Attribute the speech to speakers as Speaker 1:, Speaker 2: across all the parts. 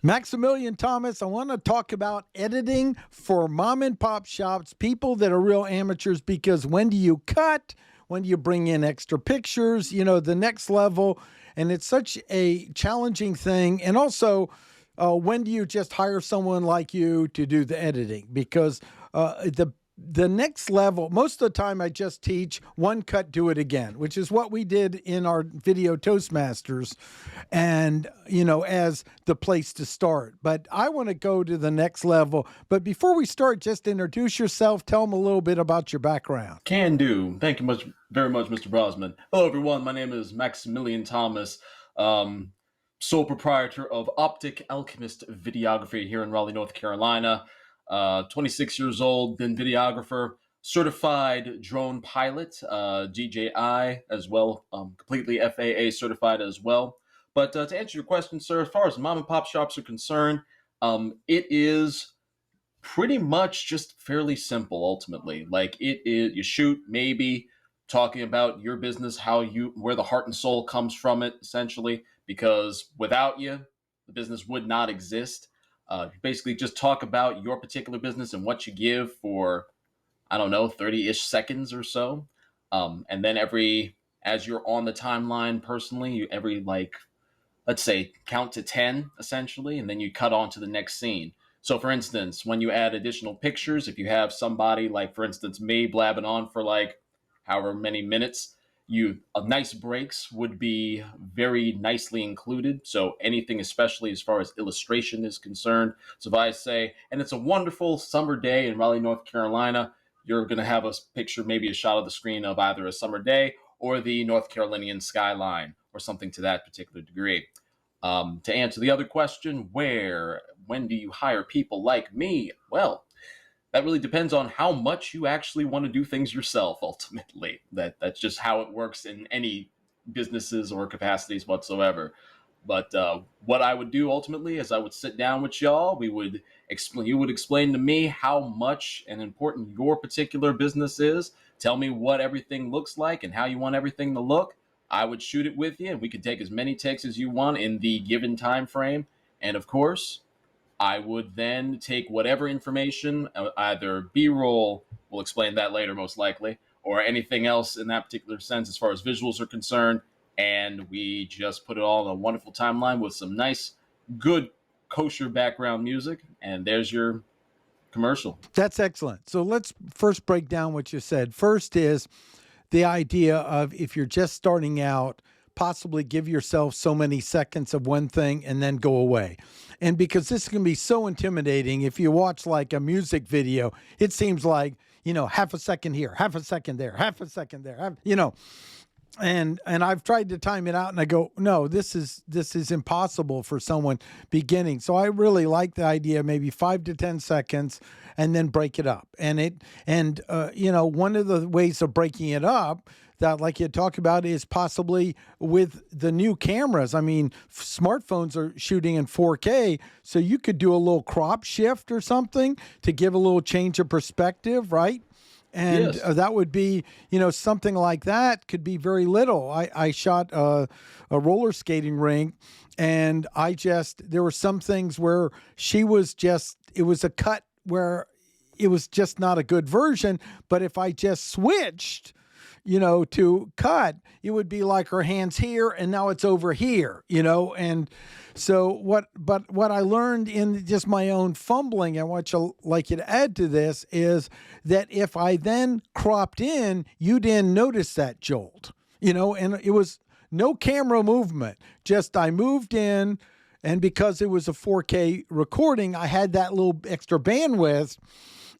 Speaker 1: Maximillian Thomas, I want to talk about editing for mom and pop shops, people that are real amateurs, because when do you cut? When do you bring in extra pictures? The next level. And it's such a challenging thing. And also, when do you just hire someone like you to do the editing? Because the next level, most of the time I just teach one cut, do it again, which is what we did in our video Toastmasters and, as the place to start. But I want to go to the next level. But before we start, just introduce yourself, tell them a little bit about your background.
Speaker 2: Can do. Thank you very much, Mr. Brossman. Hello, everyone. My name is Maximillian Thomas, um, sole proprietor of Optic Alchemist Videography here in Raleigh, North Carolina. 26 years old, been videographer, certified drone pilot, DJI as well, completely FAA certified as well. But to answer your question, sir, as far as mom and pop shops are concerned, it is pretty much just fairly simple ultimately. Like it is, you shoot maybe talking about your business, where the heart and soul comes from it, essentially, because without you, the business would not exist. You basically just talk about your particular business and what you give for, I don't know, 30-ish seconds or so. And then as you're on the timeline personally, let's say, count to 10, essentially, and then you cut on to the next scene. So, for instance, when you add additional pictures, if you have somebody like, for instance, me blabbing on for like however many minutes, nice breaks would be very nicely included. So anything, especially as far as illustration is concerned. So if I say, and it's a wonderful summer day in Raleigh, North Carolina, you're going to have a picture, maybe a shot of the screen of either a summer day or the North Carolinian skyline or something to that particular degree. To answer the other question, when do you hire people like me? Well, that really depends on how much you actually want to do things yourself, ultimately. That's just how it works in any businesses or capacities whatsoever. But what I would do ultimately is I would sit down with y'all. You would explain to me how much and important your particular business is. Tell me what everything looks like and how you want everything to look. I would shoot it with you, and we could take as many takes as you want in the given time frame. And of course, I would then take whatever information, either B-roll, we'll explain that later most likely, or anything else in that particular sense as far as visuals are concerned, and we just put it all in a wonderful timeline with some nice, good, kosher background music, and there's your commercial.
Speaker 1: That's excellent. So let's first break down what you said. First is the idea of, if you're just starting out, possibly give yourself so many seconds of one thing and then go away. And because this can be so intimidating, if you watch like a music video, it seems like, half a second here, half a second there, half a second there, and I've tried to time it out and I go, no, this is impossible for someone beginning. So I really like the idea, maybe 5 to 10 seconds, and then break it up. And one of the ways of breaking it up that, like you talk about, is possibly with the new cameras. I mean, smartphones are shooting in 4K, so you could do a little crop shift or something to give a little change of perspective, right? And
Speaker 2: Yes.
Speaker 1: that would be, something like that could be very little. I shot a roller skating rink, and there were some things where it was a cut where it was just not a good version. But if I just switched, to cut, it would be like her hands here and now it's over here, and so what I learned in just my own fumbling, and what you like you to add to this, is that if I then cropped in, you didn't notice that jolt, and it was no camera movement, just I moved in, and because it was a 4K recording, I had that little extra bandwidth,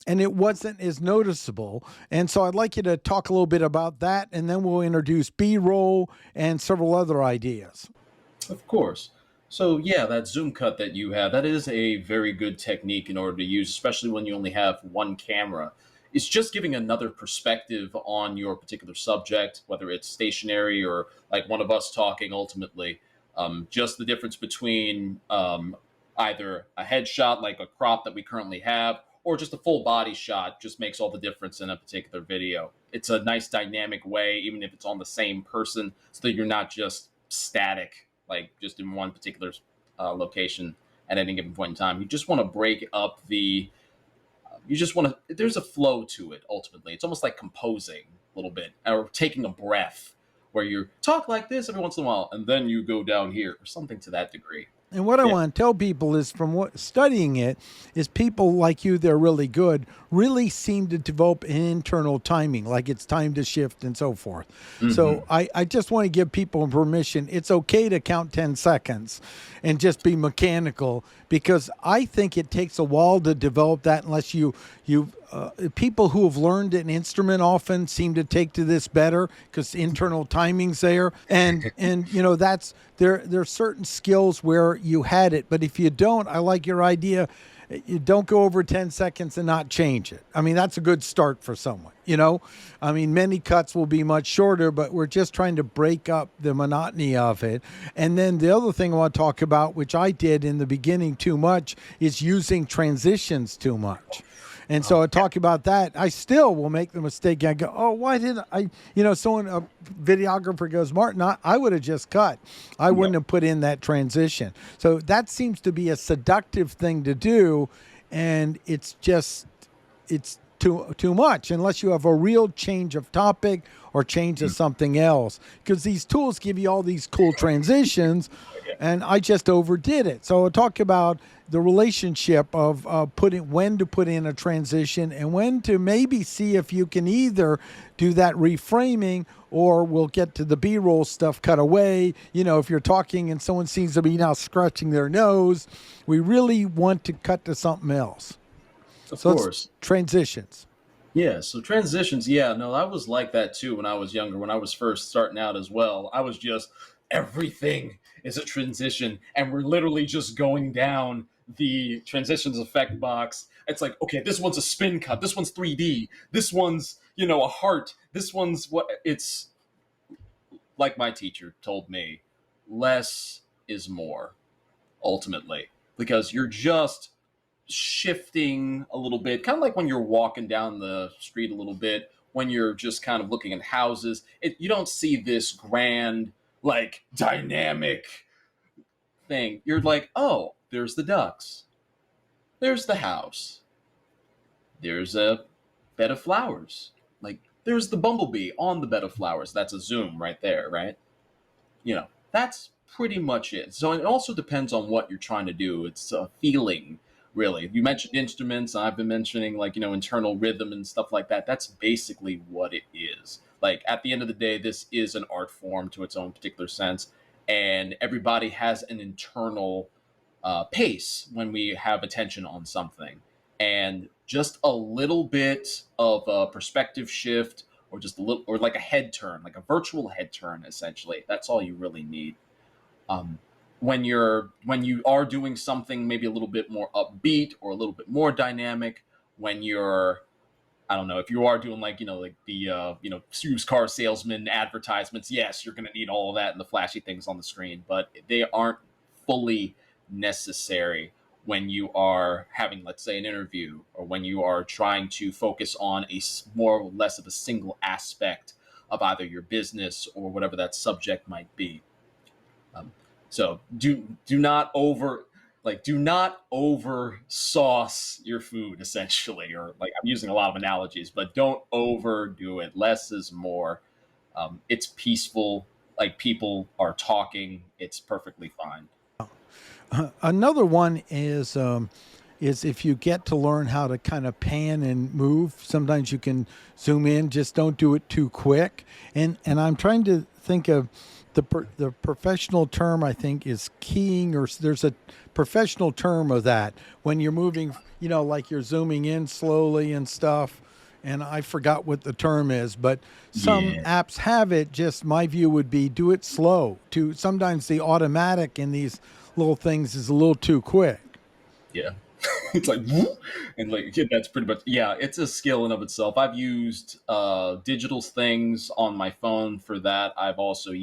Speaker 1: and it wasn't as noticeable. And so I'd like you to talk a little bit about that, and then we'll introduce B-roll and several other ideas.
Speaker 2: Of course. So yeah, that zoom cut that you have, that is a very good technique in order to use, especially when you only have one camera. It's just giving another perspective on your particular subject, whether it's stationary or like one of us talking ultimately. Just the difference between either a headshot like a crop that we currently have, or just a full body shot just makes all the difference in a particular video. It's a nice dynamic way, even if it's on the same person, so that you're not just static, like just in one particular location at any given point in time. You just want to break up the you just want to there's a flow to it. Ultimately, it's almost like composing a little bit or taking a breath where you talk like this every once in a while and then you go down here or something to that degree.
Speaker 1: And what I
Speaker 2: Yeah.
Speaker 1: want to tell people is from what studying it is people like you, they're really good, really seem to develop an internal timing, like it's time to shift and so forth. So I just want to give people permission. It's okay to count 10 seconds and just be mechanical because I think it takes a while to develop that unless you people who have learned an instrument often seem to take to this better because internal timing's there, and you know that's there's certain skills where you had it, but if you don't, I like your idea. You don't go over 10 seconds and not change it. I mean, that's a good start for someone, you know? I mean, many cuts will be much shorter, but we're just trying to break up the monotony of it. And then the other thing I want to talk about, which I did in the beginning too much, is using transitions too much. And so I talk about that. I still will make the mistake. I go, oh, why didn't I? You know, someone, a videographer goes, Martin, I would have just cut. I wouldn't have put in that transition. So that seems to be a seductive thing to do. And it's too much unless you have a real change of topic or change of something else. Because these tools give you all these cool transitions, and I just overdid it. So I'll talk about the relationship of when to put in a transition and when to maybe see if you can either do that reframing or we'll get to the B-roll stuff cut away. You know, if you're talking and someone seems to be now scratching their nose, we really want to cut to something else.
Speaker 2: Of
Speaker 1: So
Speaker 2: course.
Speaker 1: it's transitions.
Speaker 2: Yeah, so transitions, yeah, no, I was like that too when I was younger, when I was first starting out as well. I was just, everything is a transition, and we're literally just going down the transitions effect box. It's like, okay, this one's a spin cut, this one's 3D, this one's, a heart, this one's what, it's like my teacher told me, less is more, ultimately, because you're just shifting a little bit, kind of like when you're walking down the street a little bit, when you're just kind of looking at houses. You don't see this grand, like, dynamic thing. You're like, oh, there's the ducks. There's the house. There's a bed of flowers. Like, there's the bumblebee on the bed of flowers. That's a zoom right there, right? That's pretty much it. So it also depends on what you're trying to do. It's a feeling, really. You mentioned instruments. I've been mentioning, like, internal rhythm and stuff like that. That's basically what it is. Like, at the end of the day, this is an art form to its own particular sense. And everybody has an internal pace when we have attention on something. And just a little bit of a perspective shift, or just a little, or like a head turn, like a virtual head turn, essentially. That's all you really need. Um, when you are doing something maybe a little bit more upbeat or a little bit more dynamic, when you're, I don't know, if you are doing like the used car salesman advertisements, yes, you're going to need all of that and the flashy things on the screen, but they aren't fully necessary when you are having, let's say, an interview, or when you are trying to focus on more or less of a single aspect of either your business or whatever that subject might be. So do not over sauce your food, essentially, or, like, I'm using a lot of analogies, but don't overdo it. Less is more. It's peaceful. Like, people are talking. It's perfectly fine.
Speaker 1: Another one is if you get to learn how to kind of pan and move. Sometimes you can zoom in. Just don't do it too quick. And I'm trying to think of the professional term. I think is keying, or there's a professional term of that when you're moving. Like you're zooming in slowly and stuff. And I forgot what the term is, but some
Speaker 2: Yeah.
Speaker 1: apps have it. Just my view would be do it slow. Sometimes the automatic in these little things is a little too quick.
Speaker 2: Yeah. It's like, whoop, and like, yeah, that's pretty much, yeah, it's a skill in of itself. I've used digital things on my phone for that. I've actually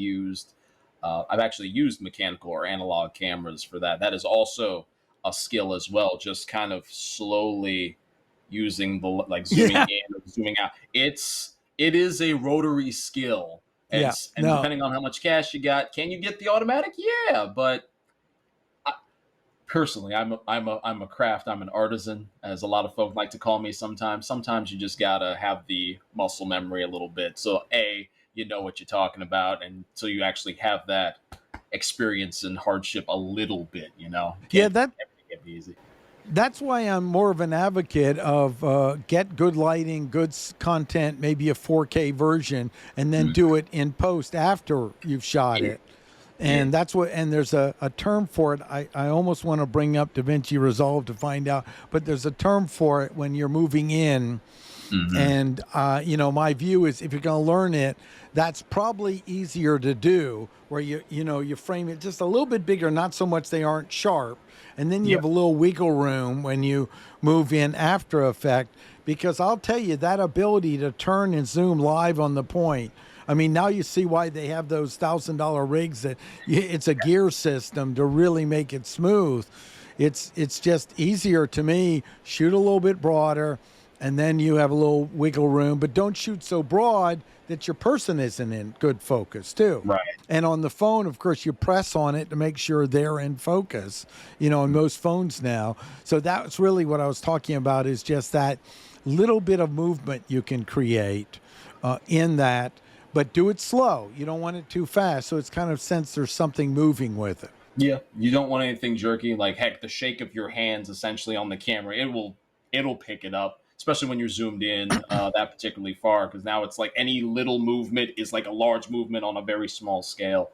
Speaker 2: used mechanical or analog cameras for that. That is also a skill as well, just kind of slowly using the, like, zooming
Speaker 1: Yeah.
Speaker 2: in or zooming out. It is a rotary skill, and
Speaker 1: Yeah.
Speaker 2: and
Speaker 1: No.
Speaker 2: depending on how much cash you got, can you get the automatic? Yeah, but personally, I'm a craft. I'm an artisan, as a lot of folk like to call me sometimes. Sometimes you just gotta have the muscle memory a little bit. So you know what you're talking about, and so you actually have that experience and hardship a little bit. You know, you
Speaker 1: Yeah,
Speaker 2: can't
Speaker 1: that
Speaker 2: everything get easy.
Speaker 1: that's why I'm more of an advocate of get good lighting, good content, maybe a 4K version, and then
Speaker 2: Mm.
Speaker 1: do it in post after you've shot
Speaker 2: Yeah,
Speaker 1: it.
Speaker 2: yeah.
Speaker 1: And that's what, and there's a term for it. I almost want to bring up DaVinci Resolve to find out, but there's a term for it when you're moving in.
Speaker 2: Hmm.
Speaker 1: And, my view is if you're going to learn it, that's probably easier to do where you frame it just a little bit bigger, not so much they aren't sharp. And then you
Speaker 2: Yep.
Speaker 1: have a little wiggle room when you move in After Effect, because I'll tell you that ability to turn and zoom live on the point. I mean, now you see why they have those $1,000 rigs that it's a gear system to really make it smooth. It's just easier to me. Shoot a little bit broader, and then you have a little wiggle room, but don't shoot so broad that your person isn't in good focus too.
Speaker 2: Right.
Speaker 1: And on the phone, of course, you press on it to make sure they're in focus, on most phones now. So that's really what I was talking about, is just that little bit of movement you can create in that, but do it slow. You don't want it too fast. So it's kind of sense there's something moving with it.
Speaker 2: Yeah, you don't want anything jerky. Like heck, the shake of your hands essentially on the camera, it'll pick it up, especially when you're zoomed in that particularly far, because now it's like any little movement is like a large movement on a very small scale.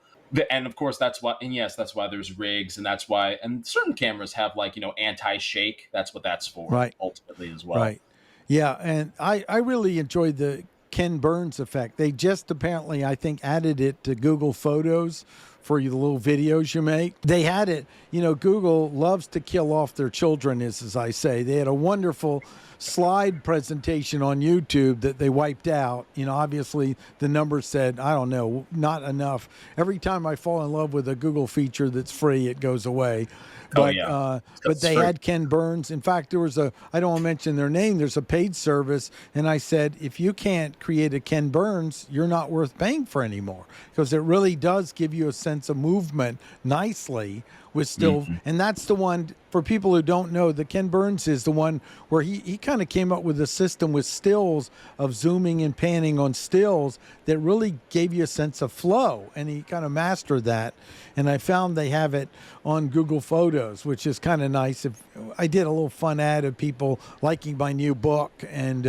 Speaker 2: And of course that's why, and yes, that's why there's rigs, and that's why, and certain cameras have like anti-shake. That's what that's for
Speaker 1: Right.
Speaker 2: ultimately as well.
Speaker 1: Right. Yeah, and I really enjoyed the Ken Berns effect. They just apparently, I think, added it to Google Photos for the little videos you make. They had it. Google loves to kill off their children, as I say. They had a wonderful slide presentation on YouTube that they wiped out. Obviously the numbers said, I don't know, not enough. Every time I fall in love with a Google feature that's free, it goes away.
Speaker 2: Oh
Speaker 1: But
Speaker 2: yeah,
Speaker 1: but
Speaker 2: it's
Speaker 1: they
Speaker 2: free.
Speaker 1: had Ken Berns. In fact, there was I don't want to mention their name. There's a paid service, and I said, if you can't create a Ken Berns, you're not worth paying for anymore, because it really does give you a sense of movement nicely with still.
Speaker 2: Mhm.
Speaker 1: And that's the one for people who don't know. The Ken Berns is the one where he kind of came up with a system with stills of zooming and panning on stills that really gave you a sense of flow, and he kind of mastered that. And I found they have it on Google Photos, which is kind of nice. If I did a little fun ad of people liking my new book and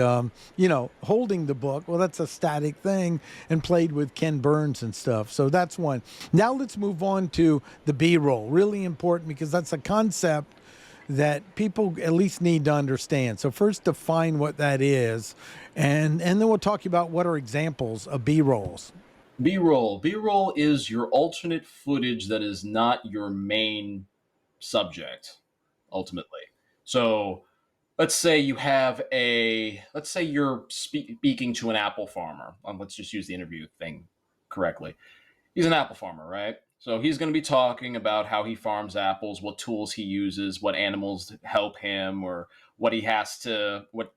Speaker 1: holding the book, well, that's a static thing, and played with Ken Berns and stuff. So that's one. Now let's move on to the B-roll. Really important, because that's a concept that people at least need to understand. So first, define what that is, and then we'll talk about what are examples of B-rolls.
Speaker 2: B-roll. B-roll is your alternate footage that is not your main subject, ultimately. So let's say you're speaking to an apple farmer. Let's just use the interview thing correctly. He's an apple farmer, right? So he's going to be talking about how he farms apples, what tools he uses, what animals help him, or what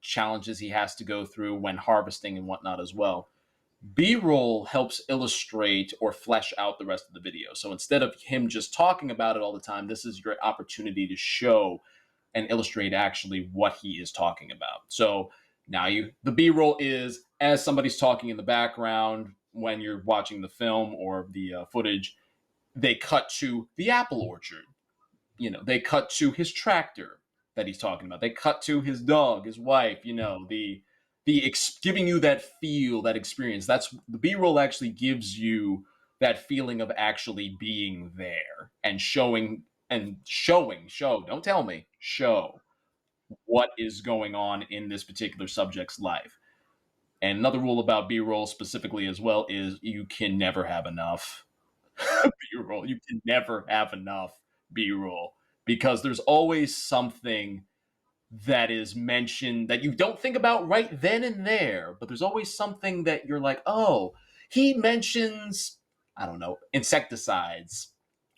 Speaker 2: challenges he has to go through when harvesting and whatnot as well. B-roll helps illustrate or flesh out the rest of the video. So instead of him just talking about it all the time, this is your opportunity to show and illustrate actually what he is talking about. So now the B-roll is as somebody's talking in the background when you're watching the film or the footage. They cut to the apple orchard. They cut to his tractor that he's talking about. They cut to his dog, his wife. Giving you that feel, that experience. That's the B-roll actually gives you that feeling of actually being there and show. Don't tell me, show what is going on in this particular subject's life. And another rule about B-roll specifically as well is you can never have enough B-roll. You can never have enough B-roll, because there's always something that is mentioned that you don't think about right then and there, but there's always something that you're like, oh, he mentions, I don't know, insecticides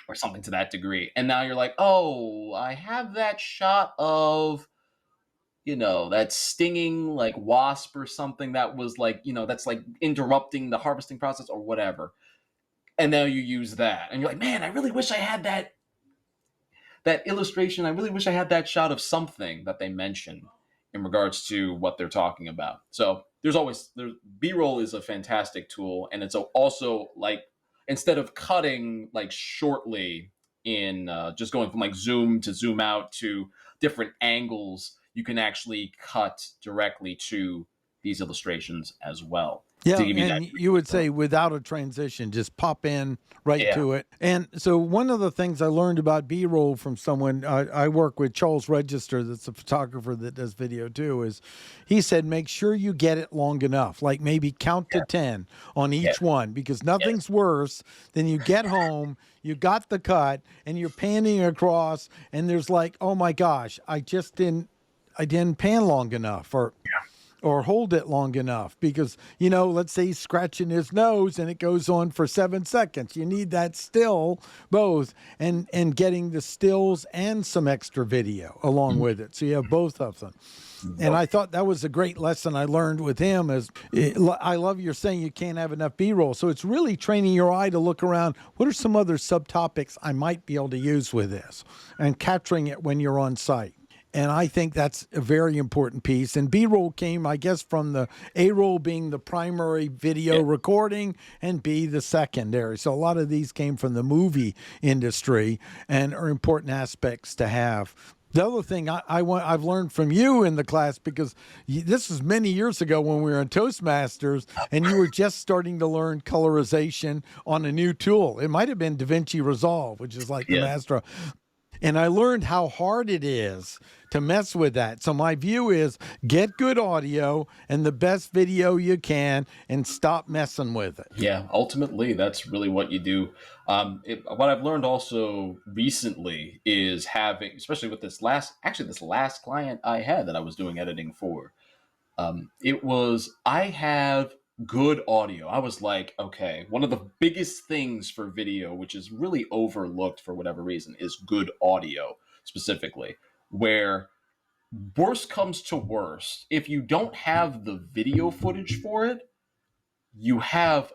Speaker 2: or something to that degree. And now you're like, oh, I have that shot of that stinging like wasp or something that was like, that's like interrupting the harvesting process or whatever. And now you use that, and you're like, man, I really wish I had that that illustration, I really wish I had that shot of something that they mention in regards to what they're talking about. So there's B-roll is a fantastic tool, and it's also like, instead of cutting like shortly in just going from like zoom to zoom out to different angles, you can actually cut directly to these illustrations as well
Speaker 1: Yeah,
Speaker 2: to give you that.
Speaker 1: and you would say without a transition, just pop in right
Speaker 2: Yeah.
Speaker 1: to it. And so one of the things I learned about B-roll from someone, I work with Charles Register, that's a photographer that does video too, is he said, make sure you get it long enough, like maybe count to 10 on each one, because nothing's worse than you get home, you got the cut, and you're panning across, and there's like, oh my gosh, I didn't pan long enough, or hold it long enough, because, let's say he's scratching his nose and it goes on for 7 seconds. You need that still, both, and getting the stills and some extra video along with it. So you have both of them. And I thought that was a great lesson I learned with him. I love you're saying you can't have enough B-roll. So it's really training your eye to look around. What are some other subtopics I might be able to use with this, and capturing it when you're on site? And I think that's a very important piece. And B-roll came, I guess, from the A-roll being the primary video recording and B, the secondary. So a lot of these came from the movie industry and are important aspects to have. The other thing I've learned from you in the class, because this was many years ago when we were in Toastmasters and you were just starting to learn colorization on a new tool. It might have been DaVinci Resolve, which is like the master. And I learned how hard it is to mess with that. So my view is get good audio and the best video you can and stop messing with it.
Speaker 2: Yeah, ultimately, that's really what you do. What I've learned also recently is having, especially with this last client I had that I was doing editing for, I have good audio. I was like, okay, one of the biggest things for video, which is really overlooked for whatever reason, is good audio specifically, where worst comes to worst, if you don't have the video footage for it, you have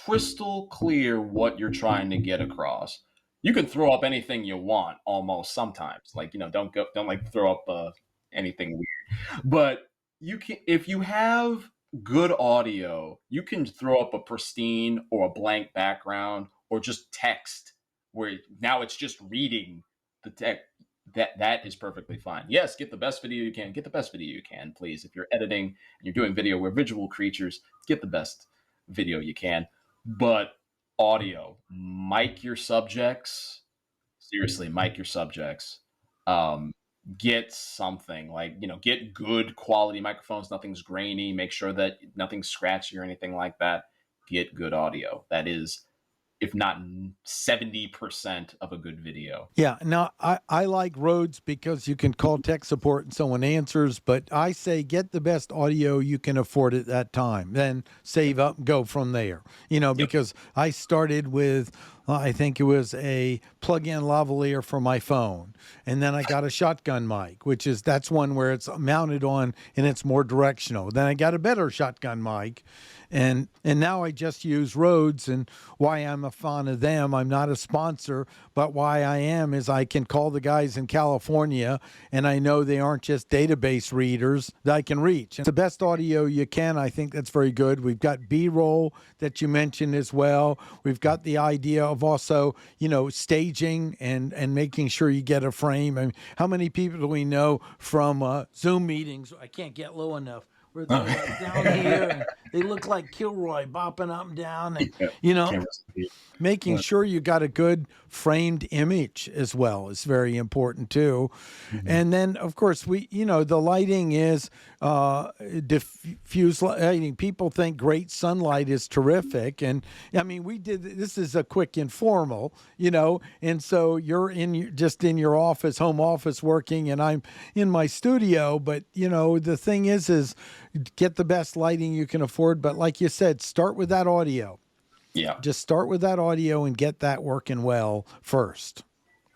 Speaker 2: crystal clear what you're trying to get across. You can throw up anything you want almost sometimes. Like, don't like throw up anything weird. But you can, if you have good audio, you can throw up a pristine or a blank background or just text where now it's just reading the text. That is perfectly fine. Yes, get the best video you can. Get the best video you can, please. If you're editing and you're doing video, we're visual creatures. Get the best video you can. But audio, mic your subjects. Seriously, mic your subjects. Get something like, get good quality microphones. Nothing's grainy. Make sure that nothing's scratchy or anything like that. Get good audio. That is, if not 70% of a good video.
Speaker 1: Yeah. Now, I like Rhodes because you can call tech support and someone answers, but I say get the best audio you can afford at that time. Then save up and go from there, because I started with, I think it was a plug-in lavalier for my phone. And then I got a shotgun mic, that's one where it's mounted on and it's more directional. Then I got a better shotgun mic. And now I just use Rhodes, and why I'm a fan of them, I'm not a sponsor, but why I am is I can call the guys in California, and I know they aren't just database readers that I can reach. It's the best audio you can. I think that's very good. We've got B-roll that you mentioned as well. We've got the idea of also, staging and making sure you get a frame. I mean, how many people do we know from Zoom meetings? I can't get low enough. Where they're like down here, and they look like Kilroy bopping up and down, and making sure you got a good framed image as well is very important too. Mm-hmm. And then, of course, the lighting is diffuse lighting. People think great sunlight is terrific, and I mean, this is a quick informal, and so you're in your office, home office working, and I'm in my studio. But the thing is get the best lighting you can afford. But like you said, start with that audio.
Speaker 2: Yeah.
Speaker 1: Just start with that audio and get that working well first.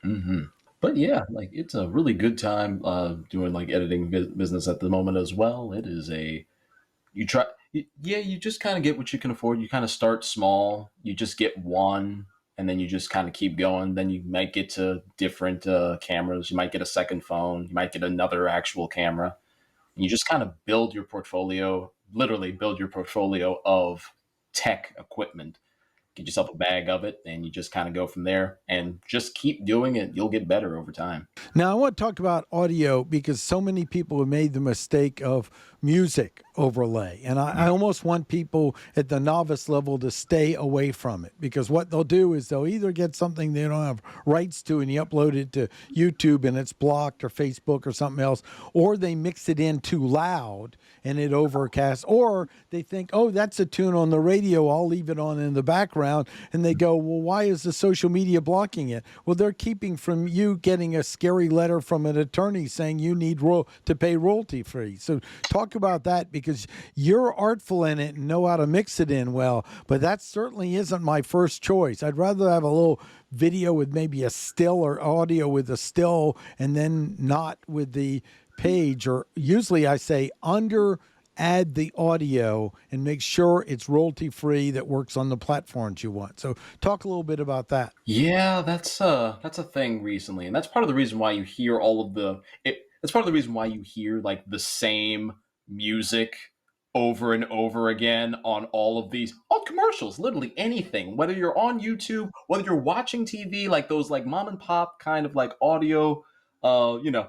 Speaker 2: Mm-hmm. But yeah, like it's a really good time doing like editing business at the moment as well. It is you just kind of get what you can afford. You kind of start small. You just get one and then you just kind of keep going. Then you might get to different cameras. You might get a second phone. You might get another actual camera. And you just kind of build your portfolio, literally build your portfolio of tech equipment. Get yourself a bag of it, and you just kind of go from there and just keep doing it. You'll get better over time.
Speaker 1: Now, I want to talk about audio because so many people have made the mistake of music overlay. And I almost want people at the novice level to stay away from it, because what they'll do is they'll either get something they don't have rights to and you upload it to YouTube and it's blocked, or Facebook or something else, or they mix it in too loud and it overcasts, or they think, oh, that's a tune on the radio, I'll leave it on in the background. And they go, well, why is the social media blocking it? Well, they're keeping from you getting a scary letter from an attorney saying you need to pay royalty free. So talk about that, because you're artful in it and know how to mix it in well, but that certainly isn't my first choice. I'd rather have a little video with maybe a still, or audio with a still, and then not with the page. Or usually I say add the audio and make sure it's royalty free, that works on the platforms you want. So talk a little bit about that.
Speaker 2: Yeah, that's a thing recently, and that's part of the reason why you hear that's part of the reason why you hear like the same music over and over again on all of these on commercials, literally anything, whether you're on YouTube, whether you're watching TV, like those like mom and pop kind of like audio, you know,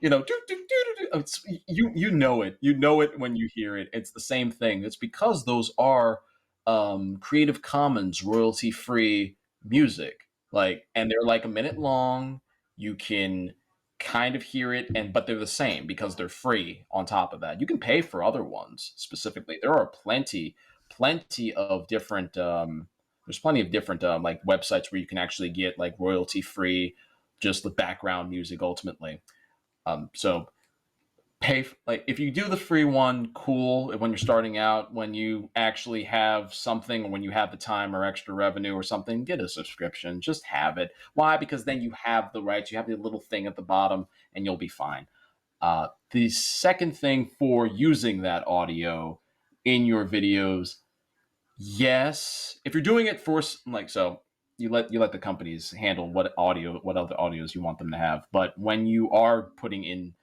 Speaker 2: it's, you know it when you hear it. It's the same thing. It's because those are Creative Commons royalty free music, like, and they're like a minute long. You can kind of hear it, but they're the same because they're free. On top of that, you can pay for other ones specifically. There are plenty of different there's plenty of different like websites where you can actually get like royalty free, just the background music ultimately. So like if you do the free one, cool. When you're starting out, when you actually have something, or when you have the time or extra revenue or something, get a subscription. Just have it. Why? Because then you have the rights. You have the little thing at the bottom, and you'll be fine. The second thing for using that audio in your videos, yes, if you're doing it for like so. You let the companies handle what other audios you want them to have. But when you are putting in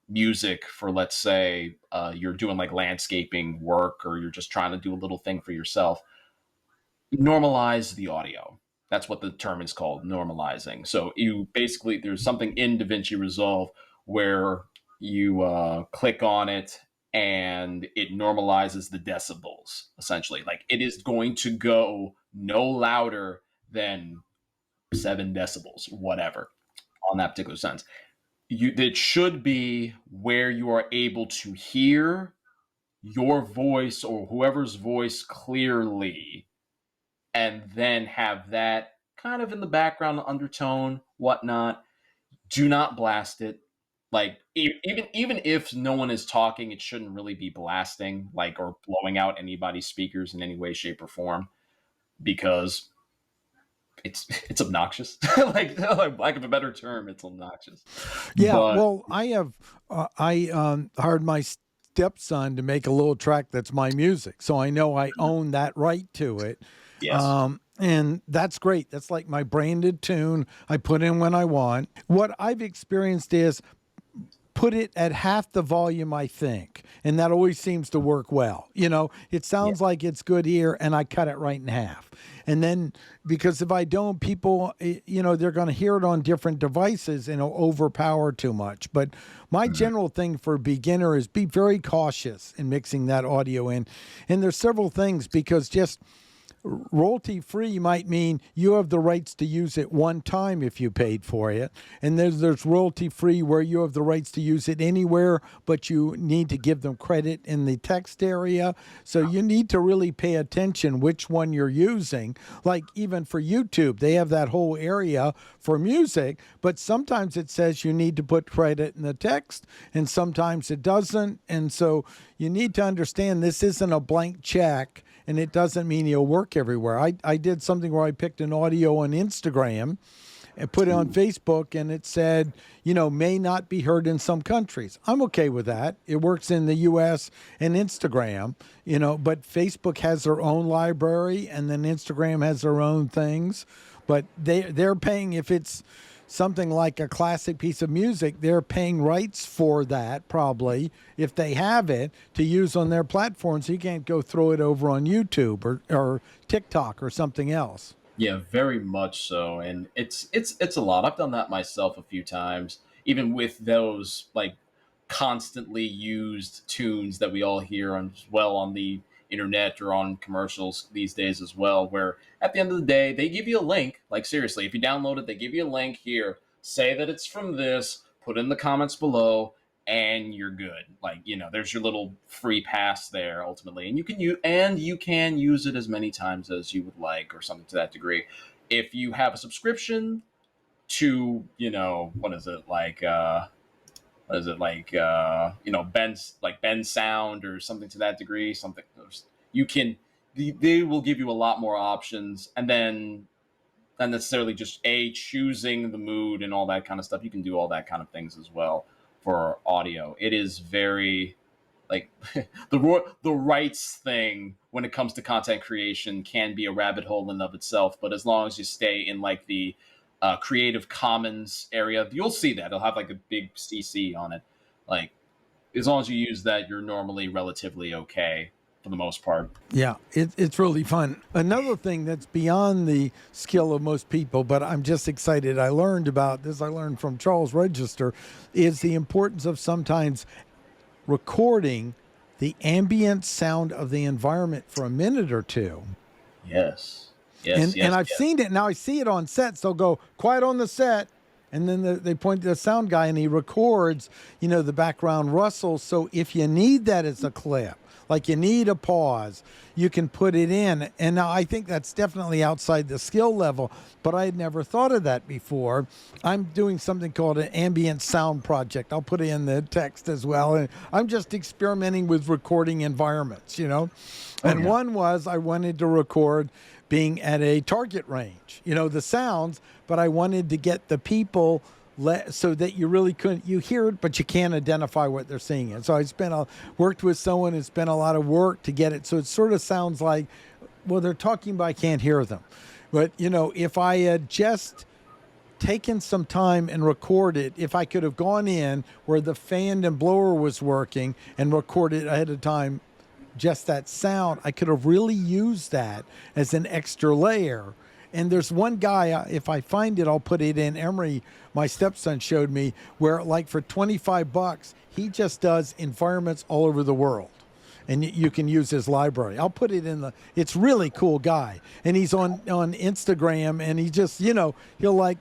Speaker 2: music for, let's say, you're doing like landscaping work, or you're just trying to do a little thing for yourself, normalize the audio. That's what the term is called, normalizing. So you basically, there's something in DaVinci Resolve where you click on it and it normalizes the decibels, essentially. Like it is going to go no louder than 7 decibels, whatever, on that particular sense. It should be where you are able to hear your voice or whoever's voice clearly, and then have that kind of in the background, undertone, whatnot. Do not blast it. Like even if no one is talking, it shouldn't really be blasting, like, or blowing out anybody's speakers in any way, shape, or form, because it's obnoxious. like lack of a better term, it's obnoxious.
Speaker 1: Yeah,
Speaker 2: But
Speaker 1: well, I hired my stepson to make a little track that's my music, so I know I own that right to it.
Speaker 2: yes.
Speaker 1: And that's great. That's like my branded tune. I put in when I want. What I've experienced is put it at half the volume, I think. And that always seems to work well. You know, it sounds like it's good here, and I cut it right in half. And then, because if I don't, people, you know, they're going to hear it on different devices and it'll overpower too much. But my general thing for a beginner is be very cautious in mixing that audio in. And there's several things, because just royalty free might mean you have the rights to use it one time if you paid for it, and there's royalty free where you have the rights to use it anywhere, but you need to give them credit in the text area. So you need to really pay attention which one you're using. Like even for YouTube, they have that whole area for music, but sometimes it says you need to put credit in the text and sometimes it doesn't. And so you need to understand this isn't a blank check, and it doesn't mean it'll work everywhere. I did something where I picked an audio on Instagram, and put it on Facebook, and it said, may not be heard in some countries. I'm okay with that. It works in the US and Instagram, but Facebook has their own library, and then Instagram has their own things. But they're paying, if it's something like a classic piece of music, they're paying rights for that, probably, if they have it, to use on their platform. So you can't go throw it over on YouTube or TikTok or something else.
Speaker 2: Yeah, very much so, and it's a lot. I've done that myself a few times, even with those like constantly used tunes that we all hear on as well on the internet or on commercials these days as well. Where at the end of the day, they give you a link. Like seriously, if you download it, they give you a link here. Say that it's from this. Put in the comments below, and you're good. Like there's your little free pass there ultimately, and you can use it as many times as you would like, or something to that degree. If you have a subscription to Ben Sound or something to that degree, something you can they will give you a lot more options, and then not necessarily just choosing the mood and all that kind of stuff. You can do all that kind of things as well for audio. It is very like the rights thing when it comes to content creation can be a rabbit hole in and of itself, but as long as you stay in like the Creative Commons area, you'll see that it'll have like a big CC on it. Like as long as you use that, you're normally relatively okay for the most part.
Speaker 1: Yeah, it's really fun. Another thing that's beyond the skill of most people, but I'm just excited I learned about this, I learned from Charles Register, is the importance of sometimes recording the ambient sound of the environment for a minute or two.
Speaker 2: Yes.
Speaker 1: And I've seen it. Now I see it on sets. They'll go quiet on the set, and then they point to the sound guy, and he records, the background rustle. So if you need that as a clip, like you need a pause, you can put it in. And now I think that's definitely outside the skill level, but I had never thought of that before. I'm doing something called an ambient sound project. I'll put it in the text as well. And I'm just experimenting with recording environments, And one was I wanted to record being at a target range, the sounds, but I wanted to get the people so that you really you hear it, but you can't identify what they're seeing. And so I worked with someone and spent a lot of work to get it. So it sort of sounds like, well, they're talking, but I can't hear them. But, if I had just taken some time and recorded, if I could have gone in where the fan and blower was working and recorded ahead of time, just that sound, I could have really used that as an extra layer. And there's one guy, if I find it, I'll put it in. Emery, my stepson, showed me where, like, for $25, he just does environments all over the world. And you can use his library. I'll put it in it's really cool guy. And he's on Instagram, and he just, he'll like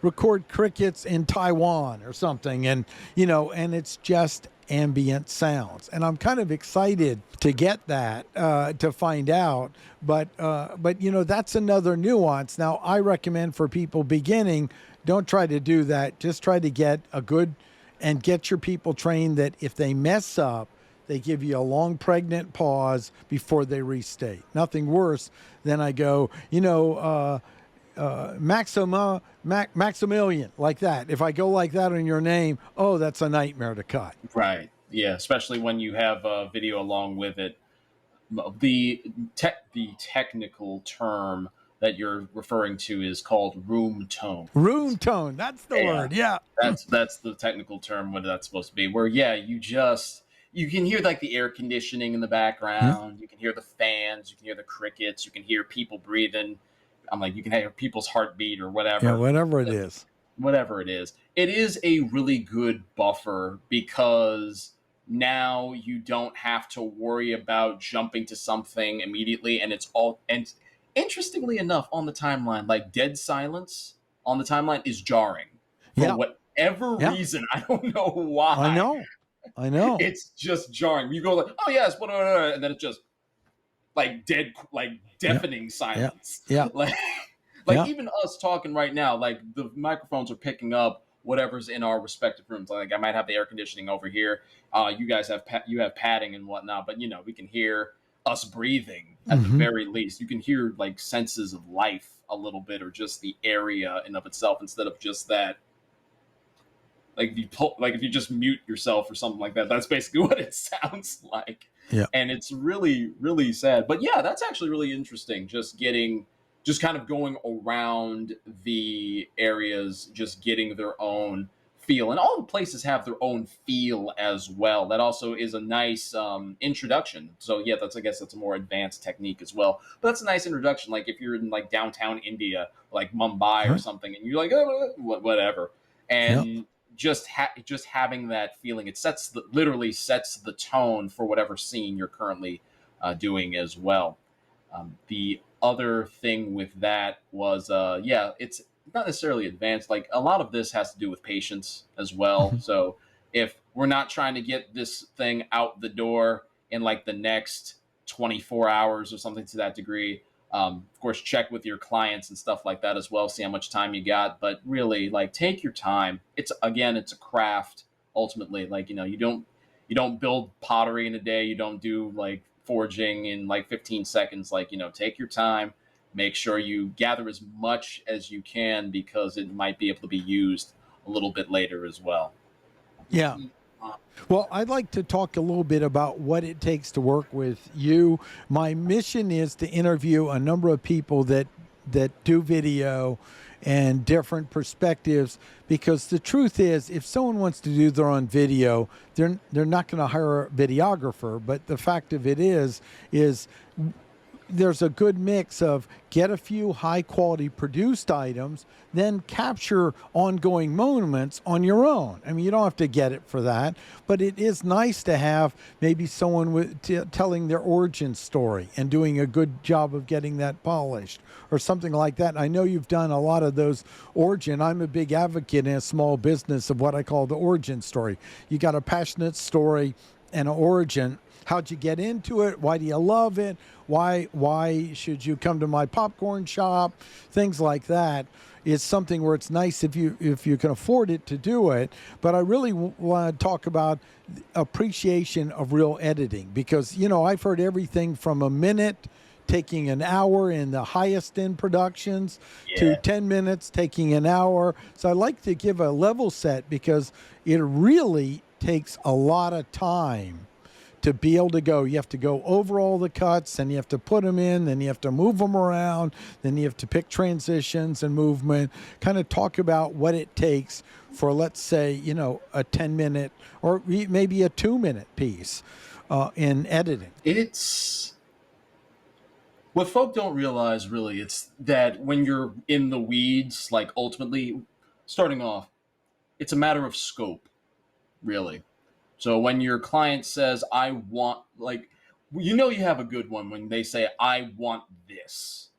Speaker 1: record crickets in Taiwan or something. And, and it's just ambient sounds. And I'm kind of excited to get that, to find out. But that's another nuance. Now, I recommend for people beginning, don't try to do that. Just try to get get your people trained that if they mess up, they give you a long pregnant pause before they restate. Nothing worse than I go, Maximillian, like that. If I go like that on your name, oh, that's a nightmare to cut.
Speaker 2: Right. Yeah, especially when you have a video along with it. The technical term that you're referring to is called room tone.
Speaker 1: Room tone, that's the word. Yeah.
Speaker 2: That's the technical term, what that's supposed to be. Where you can hear like the air conditioning in the background, you can hear the fans, you can hear the crickets, you can hear people breathing. I'm like, you can hear people's heartbeat or whatever.
Speaker 1: Yeah, whatever it is.
Speaker 2: Whatever it is. It is a really good buffer because now you don't have to worry about jumping to something immediately, and and interestingly enough, on the timeline, like dead silence on the timeline is jarring for whatever reason. I don't know why.
Speaker 1: I know.
Speaker 2: It's just jarring. You go like, oh yes, and then it's just like dead, like deafening silence.
Speaker 1: Yeah.
Speaker 2: Like even us talking right now, like the microphones are picking up whatever's in our respective rooms. Like I might have the air conditioning over here. You guys have padding and whatnot, but we can hear us breathing at the very least. You can hear like senses of life a little bit, or just the area in of itself, instead of just that. Like if you just mute yourself or something like that, that's basically what it sounds like.
Speaker 1: Yeah.
Speaker 2: And it's really, really sad. But yeah, that's actually really interesting. Just kind of going around the areas, just getting their own feel. And all the places have their own feel as well. That also is a nice introduction. So yeah, I guess that's a more advanced technique as well. But that's a nice introduction. Like if you're in like downtown India, like Mumbai or something, and you're like, oh, whatever. And just having that feeling, it literally sets the tone for whatever scene you're currently doing as well. The other thing with that was, it's not necessarily advanced. Like a lot of this has to do with patience as well. So if we're not trying to get this thing out the door in like the next 24 hours or something to that degree, of course, check with your clients and stuff like that as well. See how much time you got, but really, like, take your time. It's a craft ultimately. Like, you don't build pottery in a day. You don't do like forging in like 15 seconds. Like, take your time. Make sure you gather as much as you can, because it might be able to be used a little bit later as well.
Speaker 1: Yeah. Well, I'd like to talk a little bit about what it takes to work with you. My mission is to interview a number of people that do video and different perspectives, because the truth is, if someone wants to do their own video, they're not going to hire a videographer. But the fact of it is there's a good mix of get a few high quality produced items, then capture ongoing moments on your own. I mean, you don't have to get it for that, but it is nice to have maybe someone telling their origin story and doing a good job of getting that polished or something like that. I know you've done a lot of those origin. I'm a big advocate in a small business of what I call the origin story. You got a passionate story and an origin. How'd you get into it? Why do you love it? Why should you come to my popcorn shop? Things like that is something where it's nice if you can afford it to do it. But I really want to talk about appreciation of real editing, because I've heard everything from a minute taking an hour in the highest end productions to 10 minutes taking an hour. So I like to give a level set, because it really takes a lot of time to be able to go. You have to go over all the cuts, and you have to put them in, then you have to move them around, then you have to pick transitions and movement, kind of talk about what it takes for, let's say, a 10-minute or maybe a 2-minute piece in editing.
Speaker 2: It's what folk don't realize, really. It's that when you're in the weeds, like ultimately starting off, it's a matter of scope, really. So when your client says, I want, like, you have a good one when they say, I want this.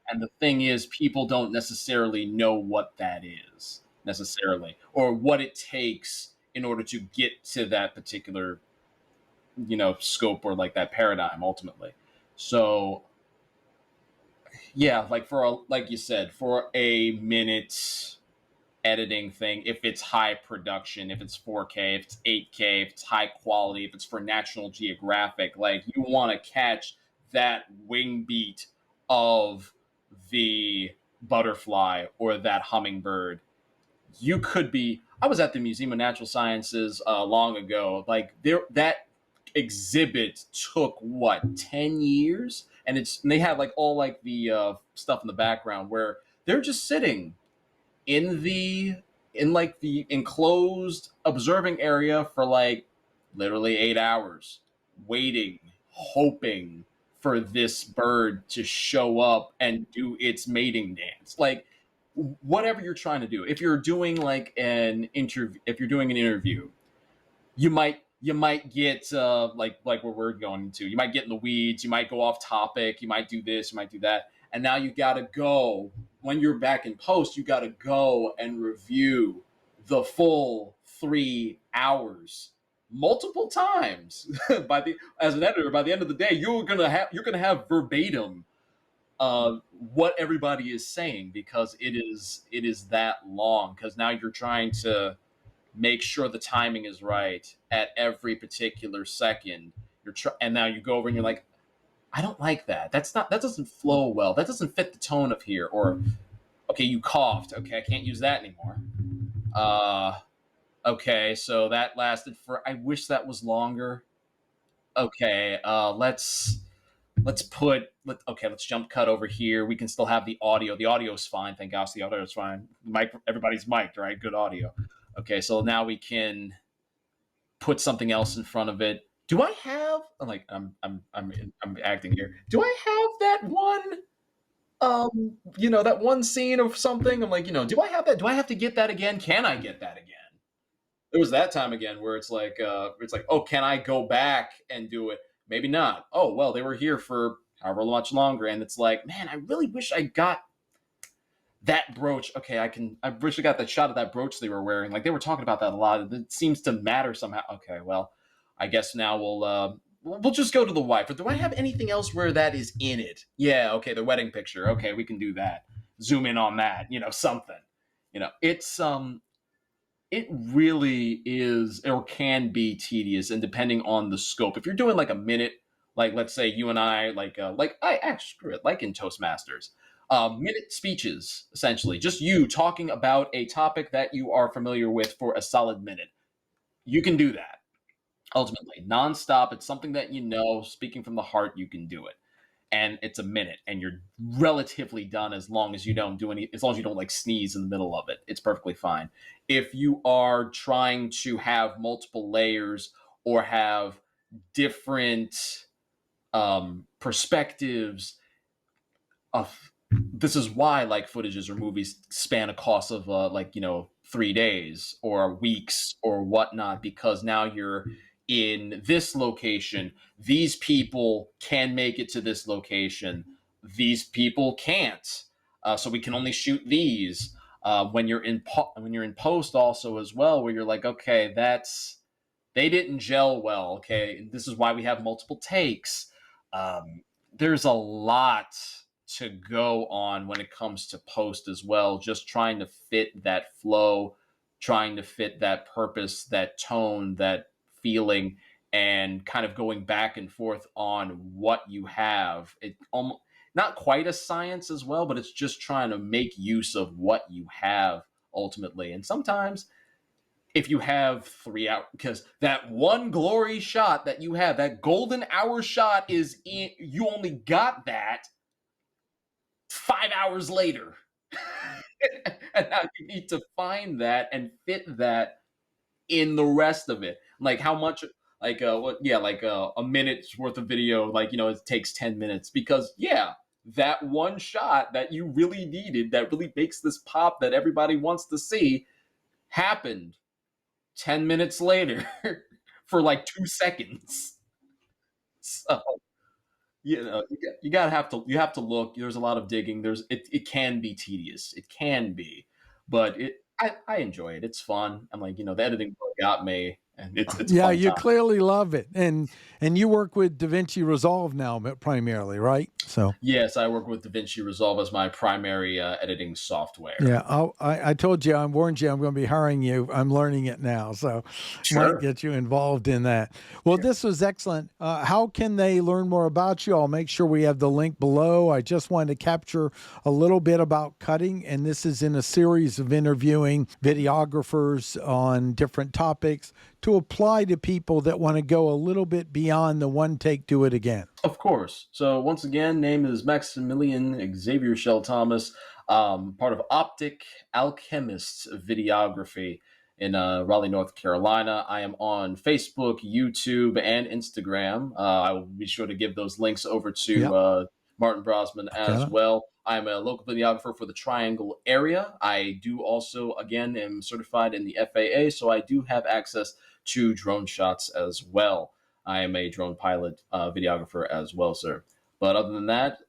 Speaker 2: And the thing is, people don't necessarily know what that is necessarily, or what it takes in order to get to that particular, scope, or like that paradigm ultimately. So yeah, like you said, for a minute editing thing, if it's high production, if it's 4K, if it's 8K, if it's high quality, if it's for National Geographic, like, you want to catch that wing beat of the butterfly or that hummingbird. I was at the Museum of Natural Sciences long ago. Like, that exhibit took 10 years, and they had like all like the stuff in the background where they're just sitting in like the enclosed observing area for like literally 8 hours, waiting, hoping for this bird to show up and do its mating dance. Like, whatever you're trying to do, if you're doing like if you're doing an interview, you might get like where we're going to, you might get in the weeds, you might go off topic, you might do this, you might do that, and now you got to go. When you're back in post, you got to go and review the full 3 hours multiple times. As an editor, by the end of the day, you're gonna have verbatim what everybody is saying, because it is that long. Because now you're trying to make sure the timing is right at every particular second. And now you go over and you're like, I don't like that. That doesn't flow well. That doesn't fit the tone of here. Or, okay, you coughed. Okay, I can't use that anymore. Uh, okay, so that lasted for, I wish that was longer. Okay, let's jump cut over here. We can still have the audio. The audio's fine. Thank gosh, the audio's fine. Everybody's mic'd, right? Good audio. Okay, so now we can put something else in front of it. Do I have, I'm acting here. Do I have that one that one scene of something? I'm like, do I have that? Do I have to get that again? Can I get that again? There was that time again where it's like, oh, can I go back and do it? Maybe not. Oh, well, they were here for however much longer, and it's like, man, I really wish I got that brooch. Okay, I wish I got that shot of that brooch they were wearing. Like, they were talking about that a lot. It seems to matter somehow. Okay, well, I guess now we'll just go to the wife. But do I have anything else where that is in it? Yeah, okay, the wedding picture. Okay, we can do that. Zoom in on that. Something. It really is or can be tedious, and depending on the scope. If you're doing like a minute, like let's say you and I, like I actually screw it, like in Toastmasters, minute speeches, essentially, just you talking about a topic that you are familiar with for a solid minute. You can do that ultimately, nonstop. It's something that speaking from the heart, you can do it. And it's a minute, and you're relatively done as long as you don't like sneeze in the middle of it. It's perfectly fine. If you are trying to have multiple layers or have different perspectives of, this is why like footages or movies span a cost of 3 days or weeks or whatnot, because now you're in this location. These people can make it to this location. These people can't. So we can only shoot these. When you're in post also as well, where you're like, okay, they didn't gel well. Okay, this is why we have multiple takes. There's a lot to go on when it comes to post as well. Just trying to fit that flow, trying to fit that purpose, that tone, that feeling, and kind of going back and forth on what you have. It almost not quite a science as well, but it's just trying to make use of what you have ultimately. And sometimes if you have 3 hours, because that one glory shot that you have, that golden hour shot you only got that 5 hours later. And now you need to find that and fit that in the rest of it. Like how much, a minute's worth of video, it takes 10 minutes because that one shot that you really needed, that really makes this pop that everybody wants to see, happened 10 minutes later for like 2 seconds. So, you have to look. There's a lot of digging. It can be tedious. It can be, but I enjoy it. It's fun. I'm like, the editing got me, and it's a
Speaker 1: Yeah,
Speaker 2: fun
Speaker 1: you
Speaker 2: time.
Speaker 1: clearly love it, and you work with DaVinci Resolve now primarily, right? So
Speaker 2: Yes, I work with DaVinci Resolve as my primary editing software.
Speaker 1: yeah, I told you, I warned you, I'm going to be hiring you. I'm learning it now, so might get you involved in that. Well, this was excellent. How can they learn more about you? I'll make sure we have the link below. I just wanted to capture a little bit about cutting, and this is in a series of interviewing videographers on different topics to apply to people that want to go a little bit beyond the one take, do it again.
Speaker 2: Of course. So once again, name is Maximillian Xavier Shell Thomas, part of Optic Alchemists Videography in Raleigh, North Carolina. I am on Facebook, YouTube, and Instagram. I will be sure to give those links over to Martin Brossman as well. I'm a local videographer for the Triangle area. I do also, again, am certified in the FAA, so I do have access to drone shots as well. I am a drone pilot videographer as well, sir. But other than that,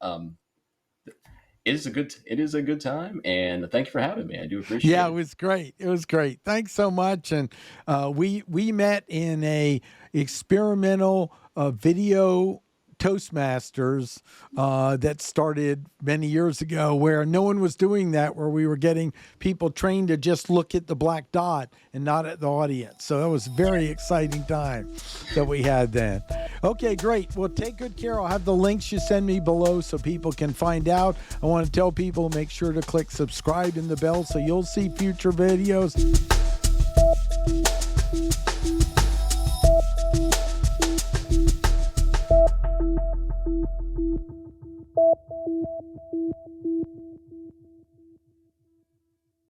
Speaker 2: it is a good time, and thank you for having me. I do appreciate it.
Speaker 1: Yeah, it was great. It was great. Thanks so much. And we met in a experimental video Toastmasters that started many years ago, where no one was doing that, where we were getting people trained to just look at the black dot and not at the audience. So that was a very exciting time that we had then. Okay, great. Well, take good care. I'll have the links you send me below so people can find out. I want to tell people, make sure to click subscribe and the bell so you'll see future videos.